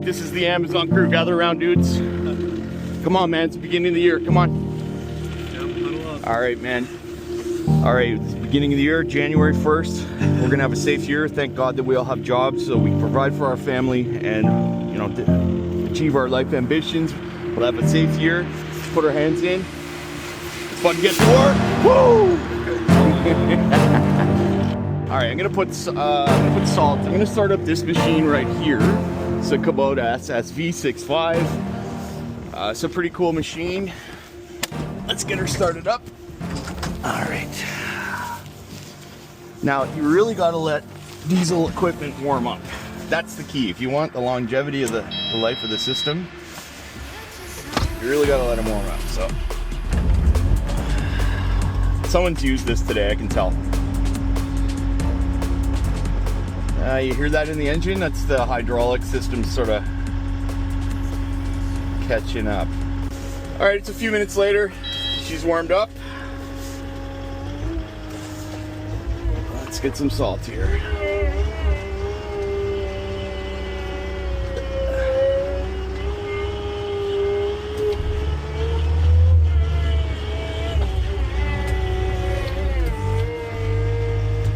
This is the Amazon crew. Gather around, dudes. Come on, man. It's the beginning of the year. Come on. All right, man. All right, it's the beginning of the year, January 1st. We're gonna have a safe year. Thank God that we all have jobs so we can provide for our family and, you know, achieve our life ambitions. We'll have a safe year. Put our hands in. It's fun to get to work. Woo! All right, I'm gonna put salt. I'm gonna start up this machine right here. It's a Kubota SSV65. It's a pretty cool machine. Let's get her started up. All right. Now, you really got to let diesel equipment warm up. That's the key. If you want the longevity of the life of the system, you really got to let them warm up. So, someone's used this today, I can tell. You hear that in the engine? That's the hydraulic system sort of catching up. All right, it's a few minutes later. She's warmed up. Let's get some salt here.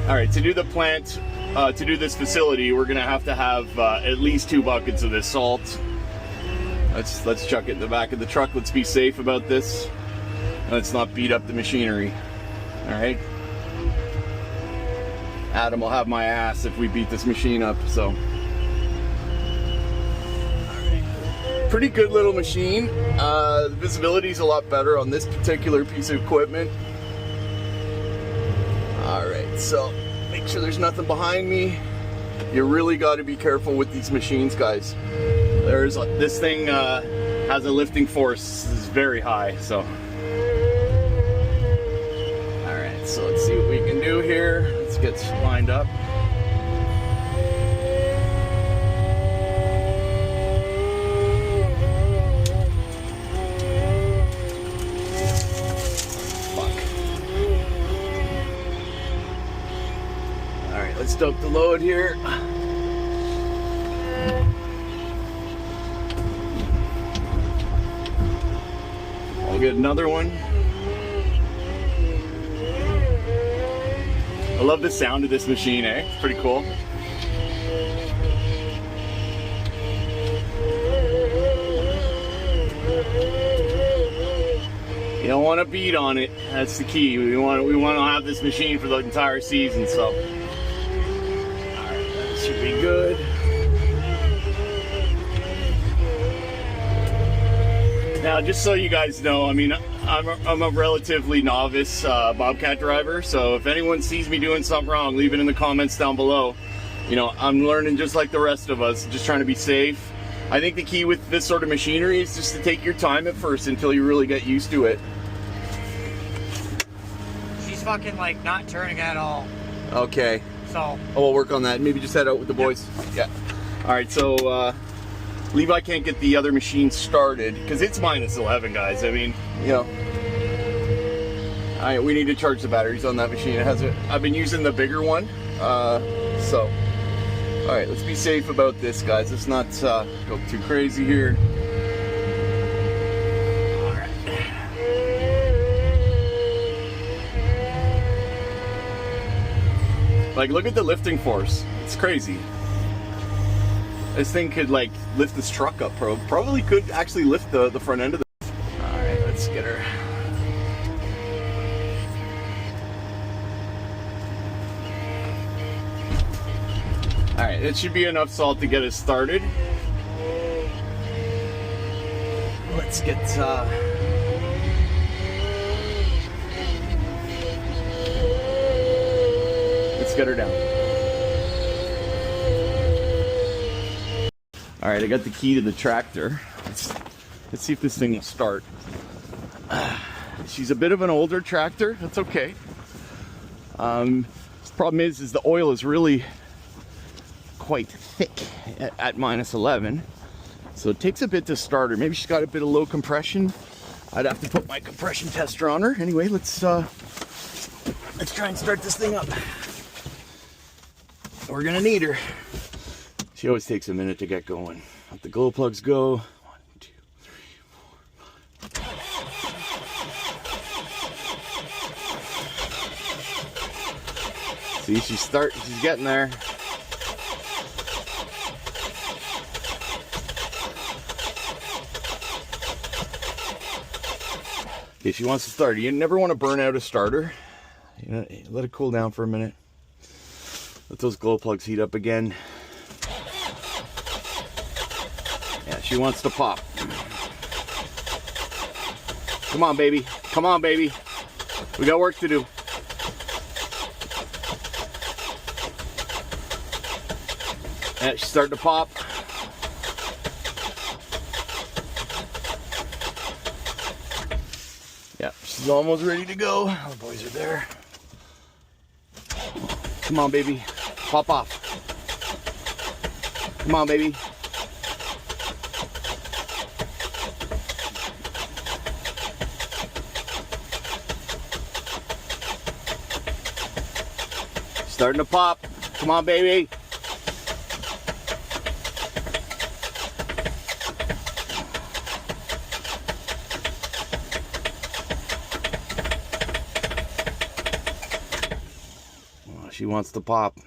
All right, to do the plant, to do this facility, we're gonna have to have at least 2 buckets of this salt. Let's chuck it in the back of the truck. Let's be safe about this. Let's not beat up the machinery. All right. Adam will have my ass if we beat this machine up. So, all right. Pretty good little machine. The visibility is a lot better on this particular piece of equipment. All right. So make sure there's nothing behind me. You really got to be careful with these machines, guys. This thing has a lifting force is very high, so. All right, so let's see what we can do here. Let's get lined up. Fuck. All right, let's dump the load here. I'll get another one. I love the sound of this machine, eh? It's pretty cool. You don't want to beat on it. That's the key. We want to have this machine for the entire season. So, all right, that should be good. Now, just so you guys know, I mean, I'm a relatively novice Bobcat driver, so if anyone sees me doing something wrong, leave it in the comments down below. You know, I'm learning just like the rest of us, just trying to be safe. I think the key with this sort of machinery is just to take your time at first until you really get used to it. She's fucking like not turning at all. Okay. So. Oh, we'll work on that. Maybe just head out with the boys. Yep. Yeah. All right, so Levi can't get the other machine started because it's -11, guys. I mean, you know, we need to charge the batteries on that machine. I've been using the bigger one, so. All right, let's be safe about this, guys. Let's not go too crazy here. All right. Like, look at the lifting force. It's crazy. This thing could like lift this truck up, probably could actually lift the front end of the. All right, let's get her. All right, it should be enough salt to get us started. Let's get her down. All right, I got the key to the tractor. Let's see if this thing will start. She's a bit of an older tractor. That's okay. The problem is the oil is really quite thick at -11, so it takes a bit to start her. Maybe she's got a bit of low compression. I'd have to put my compression tester on her. Anyway, let's try and start this thing up. We're gonna need her. She always takes a minute to get going. Let the glow plugs go. 1, 2, 3, 4. See, she's getting there. Okay, she wants to start. You never want to burn out a starter. You know, let it cool down for a minute. Let those glow plugs heat up again. Yeah, she wants to pop. Come on, baby. Come on, baby. We got work to do. Yeah, she's starting to pop. Yeah, she's almost ready to go. All the boys are there. Come on, baby. Pop off. Come on, baby. Starting to pop. Come on, baby. She wants to pop.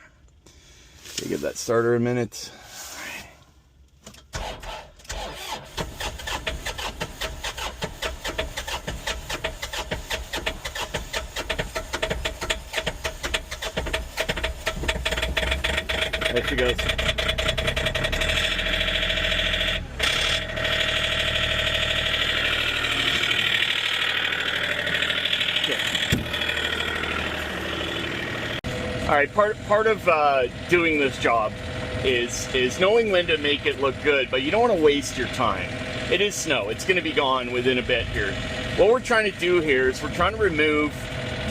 Okay, give that starter a minute. There she goes. All right, part of doing this job is knowing when to make it look good, but you don't want to waste your time. It is snow. It's going to be gone within a bit here. What we're trying to do here is we're trying to remove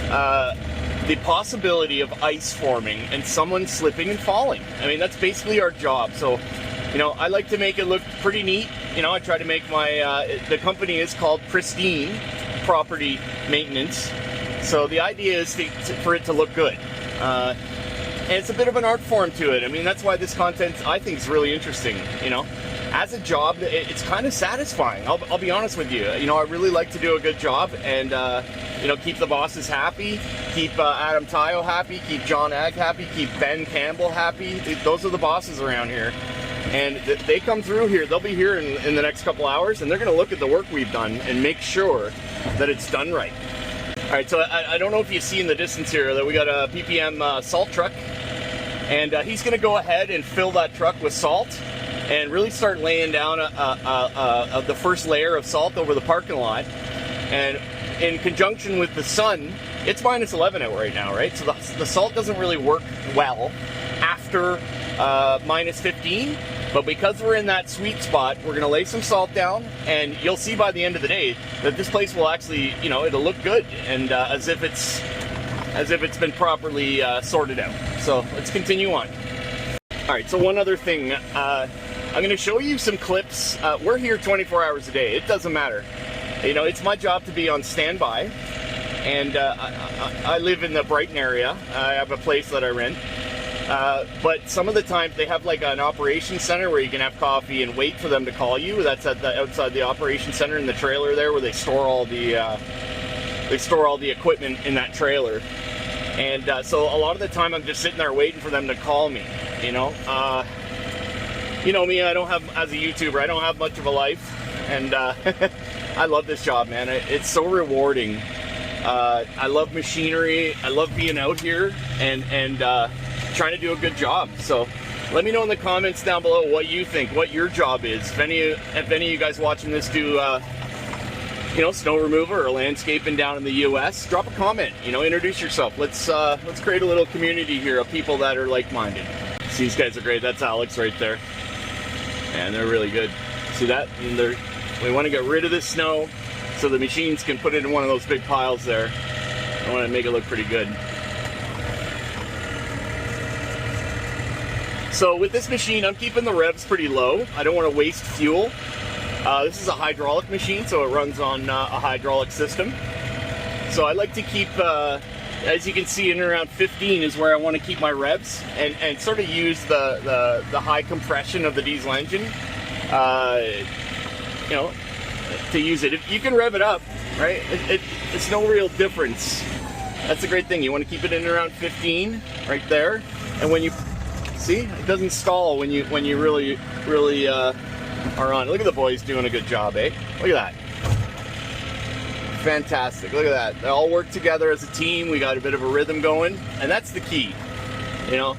the possibility of ice forming and someone slipping and falling. I mean, that's basically our job. So, you know, I like to make it look pretty neat. You know, I try to make my, the company is called Pristine Property Maintenance. So the idea is for it to look good. And it's a bit of an art form to it. I mean, that's why this content, I think, is really interesting, you know. As a job, it's kind of satisfying. I'll be honest with you. You know, I really like to do a good job and, you know, keep the bosses happy, keep Adam Tayo happy, keep John Ag happy, keep Ben Campbell happy. Those are the bosses around here. And they come through here. They'll be here in the next couple hours, and they're going to look at the work we've done and make sure that it's done right. All right, so I don't know if you see in the distance here that we got a PPM salt truck, and he's going to go ahead and fill that truck with salt and really start laying down the first layer of salt over the parking lot. And in conjunction with the sun, it's minus 11 out right now, right? So the salt doesn't really work well after minus 15. But because we're in that sweet spot, we're going to lay some salt down, and you'll see by the end of the day that this place will actually, you know, it'll look good, and as if it's been properly sorted out. So let's continue on. All right, so one other thing, I'm going to show you some clips. We're here 24 hours a day. It doesn't matter. You know, it's my job to be on standby, and I live in the Brighton area. I have a place that I rent. But some of the time they have like an operations center where you can have coffee and wait for them to call you. That's at the outside the operations center in the trailer there, where they store all the equipment in that trailer. And so a lot of the time I'm just sitting there waiting for them to call me. You know me. I don't have, as a YouTuber, I don't have much of a life, and I love this job, man. It's so rewarding. I love machinery. I love being out here and trying to do a good job. So let me know in the comments down below what you think, what your job is. If any of you guys watching this do you know, snow removal or landscaping down in the US, drop a comment, you know, introduce yourself. Let's create a little community here of people that are like-minded. These guys are great. That's Alex right there, and they're really good. See that? And we want to get rid of this snow so the machines can put it in one of those big piles there. I want to make it look pretty good. So with this machine, I'm keeping the revs pretty low. I don't want to waste fuel. This is a hydraulic machine, so it runs on a hydraulic system. So I like to keep, as you can see, in around 15 is where I want to keep my revs, and sort of use the high compression of the diesel engine you know, to use it. If you can rev it up, right? It's no real difference. That's the great thing. You want to keep it in around 15 right there, and when you see, it doesn't stall when you really are on. Look at the boys doing a good job, eh? Look at that. Fantastic. Look at that. They all work together as a team. We got a bit of a rhythm going, and that's the key, you know.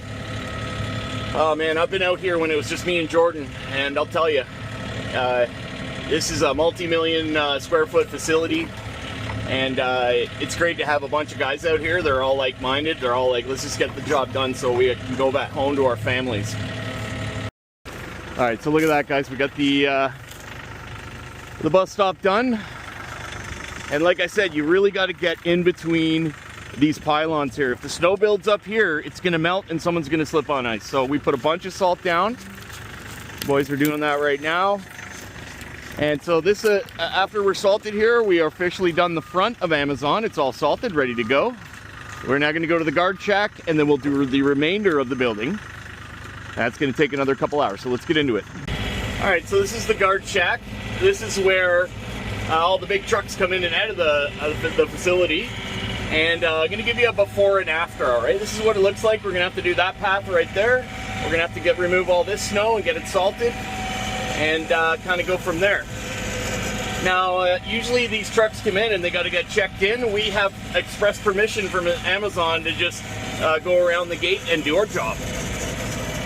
Oh man, I've been out here when it was just me and Jordan, and I'll tell you, this is a multi-million square foot facility, and it's great to have a bunch of guys out here. They're all like-minded. They're all like, let's just get the job done so we can go back home to our families. All right, so look at that, guys. We got the bus stop done. And like I said, you really got to get in between these pylons here. If the snow builds up here, it's going to melt and someone's going to slip on ice. So we put a bunch of salt down. Boys are doing that right now. And so this, after we're salted here, we are officially done the front of Amazon. It's all salted, ready to go. We're now going to go to the guard shack, and then we'll do the remainder of the building. That's going to take another couple hours, so let's get into it. All right, so this is the guard shack. This is where all the big trucks come in and out of the facility. And I'm going to give you a before and after, all right? This is what it looks like. We're going to have to do that path right there. We're going to have to remove all this snow and get it salted, and kind of go from there. Now, usually these trucks come in and they got to get checked in. We have express permission from Amazon to just go around the gate and do our job.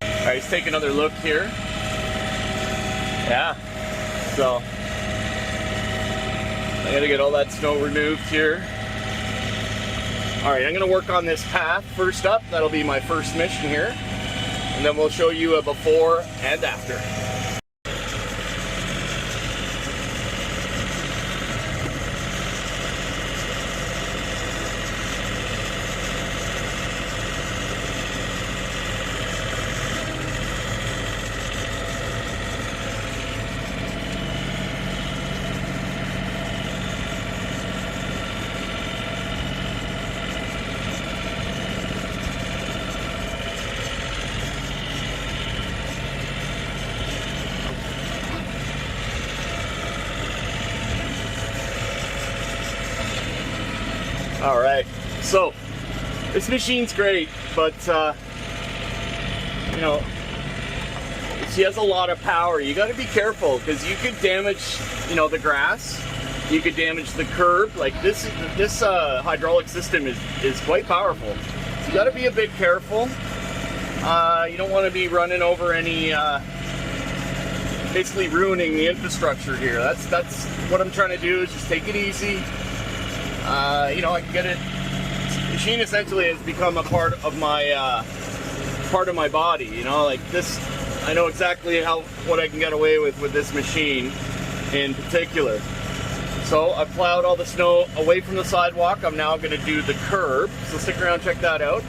All right, let's take another look here. Yeah, so I got to get all that snow removed here. All right, I'm going to work on this path first up. That'll be my first mission here. And then we'll show you a before and after. All right, so this machine's great, but you know, she has a lot of power. You got to be careful because you could damage, you know, the grass. You could damage the curb. Like this hydraulic system is quite powerful. So you got to be a bit careful. You don't want to be running over any, basically ruining the infrastructure here. That's what I'm trying to do, is just take it easy. You know, I can get it. The machine essentially has become a part of my body. You know, like this, I know exactly what I can get away with this machine in particular. So I've plowed all the snow away from the sidewalk. I'm now going to do the curb. So stick around, check that out.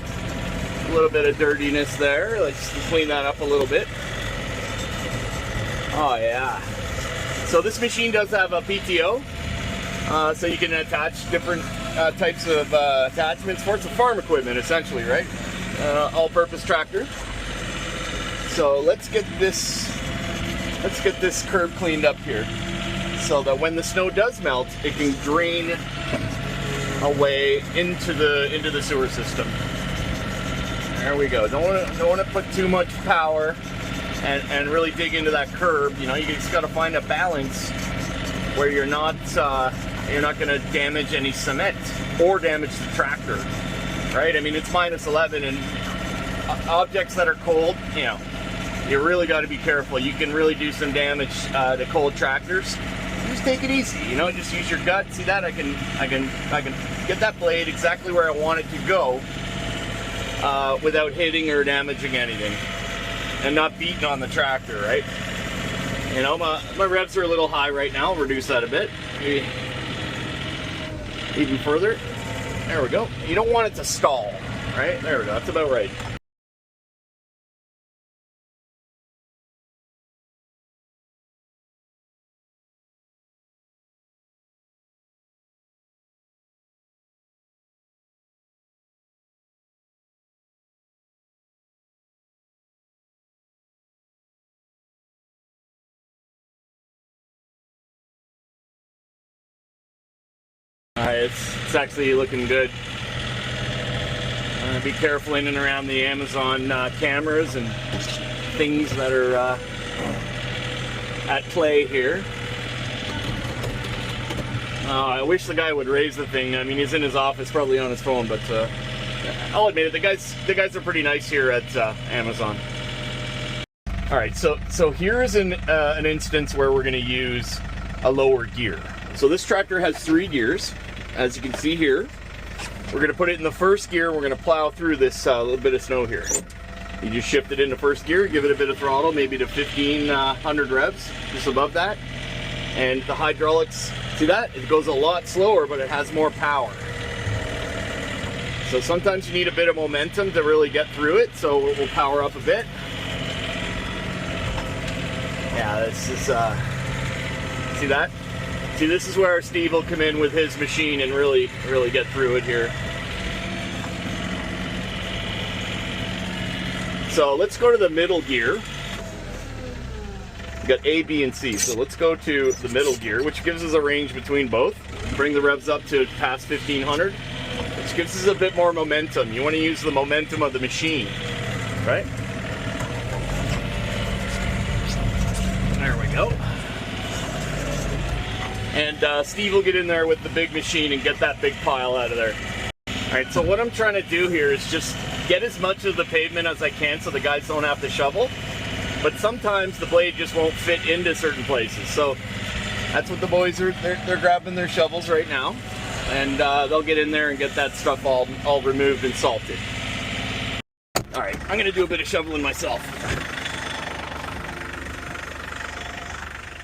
A little bit of dirtiness there. Let's clean that up a little bit. Oh yeah. So this machine does have a PTO. So you can attach different types of attachments for it. It's farm equipment essentially, right? All-purpose tractor. So let's get this curb cleaned up here, so that when the snow does melt, it can drain away into the sewer system. There we go. Don't want to put too much power and really dig into that curb. You know, you just got to find a balance where you're not going to damage any cement or damage the tractor, right? I mean, it's -11, and objects that are cold, you know, you really got to be careful. You can really do some damage to cold tractors. Just take it easy, you know. Just use your gut. See that? I can get that blade exactly where I want it to go without hitting or damaging anything, and not beating on the tractor, right? You know, my revs are a little high right now. I'll reduce that a bit, maybe even further. There we go. You don't want it to stall, right? There we go. That's about right. It's actually looking good. Be careful in and around the Amazon cameras and things that are at play here. I wish the guy would raise the thing. I mean, he's in his office, probably on his phone, but I'll admit it, the guys are pretty nice here at Amazon. All right, so here is an instance where we're going to use a lower gear. So this tractor has 3 gears, as you can see here. We're going to put it in the first gear. We're going to plow through this little bit of snow here. You just shift it into first gear, give it a bit of throttle, maybe to 1500 revs, just above that. And the hydraulics, see that? It goes a lot slower, but it has more power. So sometimes you need a bit of momentum to really get through it, so we'll power up a bit. Yeah, this is, see that? See, this is where Steve will come in with his machine and really get through it here. So let's go to the middle gear. We've got A, B, and C. So let's go to the middle gear, which gives us a range between both. Bring the revs up to past 1500, which gives us a bit more momentum. You want to use the momentum of the machine, right? There we go. And Steve will get in there with the big machine and get that big pile out of there. All right, so what I'm trying to do here is just get as much of the pavement as I can so the guys don't have to shovel. But sometimes the blade just won't fit into certain places. So that's what the boys are, they're grabbing their shovels right now. And they'll get in there and get that stuff all removed and salted. All right, I'm gonna do a bit of shoveling myself.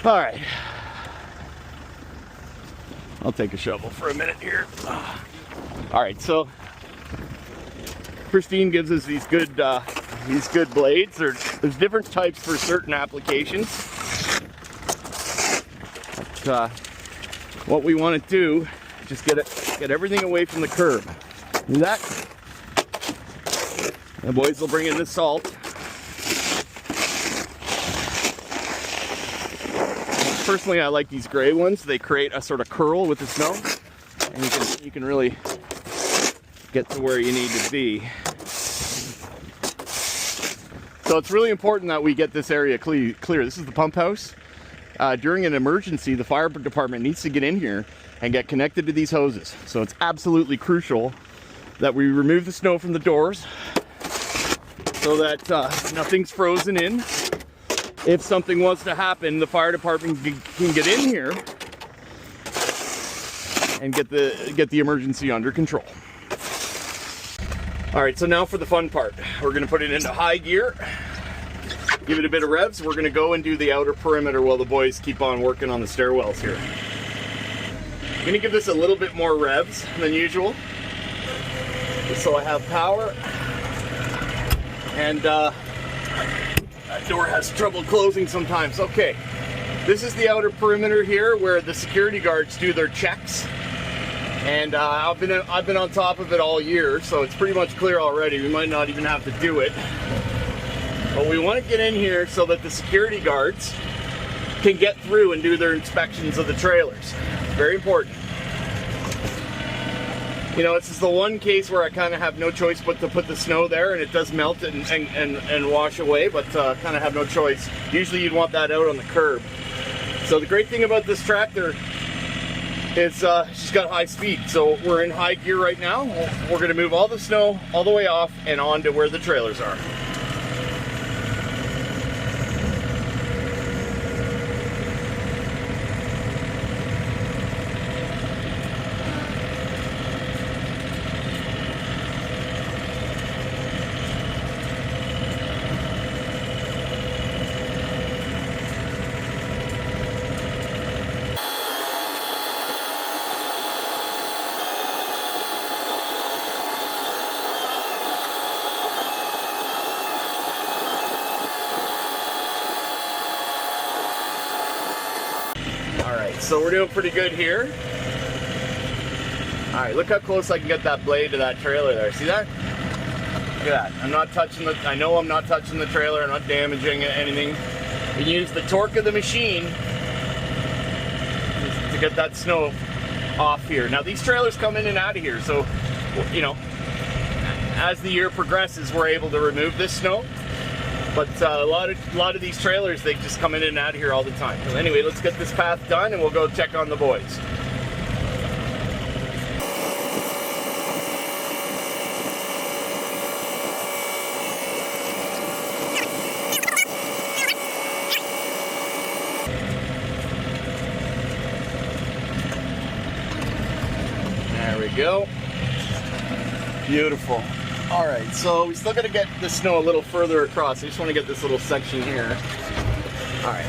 All right. I'll take a shovel for a minute here. All right, so Christine gives us these good blades. There's different types for certain applications. But, what we want to do is just get everything away from the curb. Do that. The boys will bring in the salt. Personally, I like these gray ones. They create a sort of curl with the snow, and you can really get to where you need to be. So it's really important that we get this area clear. This is the pump house. During an emergency, the fire department needs to get in here and get connected to these hoses. So it's absolutely crucial that we remove the snow from the doors so that nothing's frozen in. If something was to happen, the fire department can get in here and get the emergency under control. All right, so now for the fun part. We're gonna put it into high gear, give it a bit of revs. We're gonna go and do the outer perimeter while the boys keep on working on the stairwells here. I'm gonna give this a little bit more revs than usual, just so I have power. And that door has trouble closing sometimes. Okay, this is the outer perimeter here where the security guards do their checks. And I've been on top of it all year, so it's pretty much clear already. We might not even have to do it. But we want to get in here so that the security guards can get through and do their inspections of the trailers. Very important. You know, this is the one case where I kind of have no choice but to put the snow there, and it does melt and wash away, but kind of have no choice. Usually you'd want that out on the curb. So the great thing about this tractor is she's got high speed. So we're in high gear right now. We're going to move all the snow all the way off and on to where the trailers are. So we're doing pretty good here. All right, look how close I can get that blade to that trailer there. See that? Look at that. I'm not touching the, I know I'm not touching the trailer. I'm not damaging anything. You use the torque of the machine to get that snow off here. Now these trailers come in and out of here, so you know, as the year progresses, we're able to remove this snow. But a lot of these trailers, they just come in and out of here all the time. So anyway, let's get this path done and we'll go check on the boys. There we go. Beautiful. All right, so we still got to get the snow a little further across. I just want to get this little section here. All right.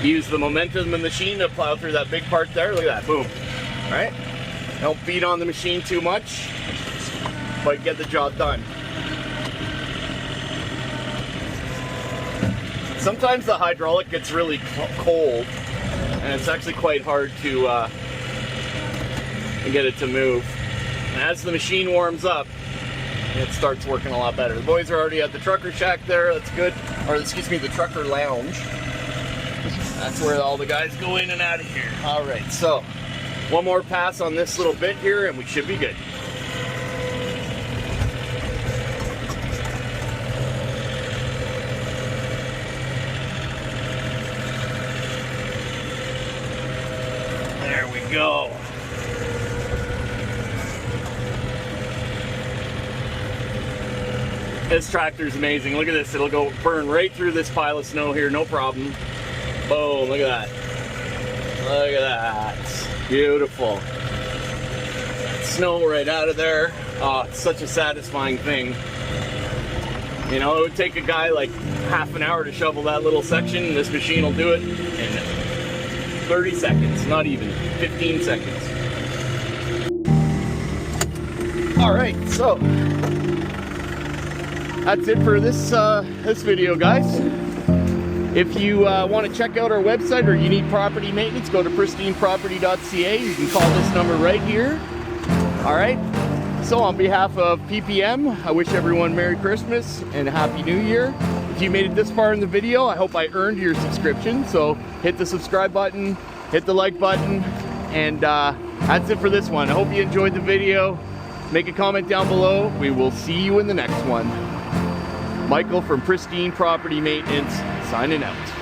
Use the momentum of the machine to plow through that big part there. Look at that, boom. All right. Don't beat on the machine too much, but get the job done. Sometimes the hydraulic gets really cold, and it's actually quite hard to get it to move. And as the machine warms up, it starts working a lot better. The boys are already at the trucker shack there. That's good. Or excuse me, the trucker lounge. That's where all the guys go in and out of here. All right, so one more pass on this little bit here and we should be good. There we go. This tractor's amazing. Look at this. It'll go burn right through this pile of snow here, no problem. Boom, look at that. Look at that. Beautiful. Snow right out of there. Oh, it's such a satisfying thing. You know, it would take a guy like half an hour to shovel that little section. This machine will do it in 30 seconds, not even 15 seconds. All right, so that's it for this this video, guys. If you want to check out our website or you need property maintenance, go to pristineproperty.ca. You can call this number right here. All right. So on behalf of PPM, I wish everyone Merry Christmas and a Happy New Year. If you made it this far in the video, I hope I earned your subscription. So hit the subscribe button, hit the like button, and that's it for this one. I hope you enjoyed the video. Make a comment down below. We will see you in the next one. Michael from Pristine Property Maintenance, signing out.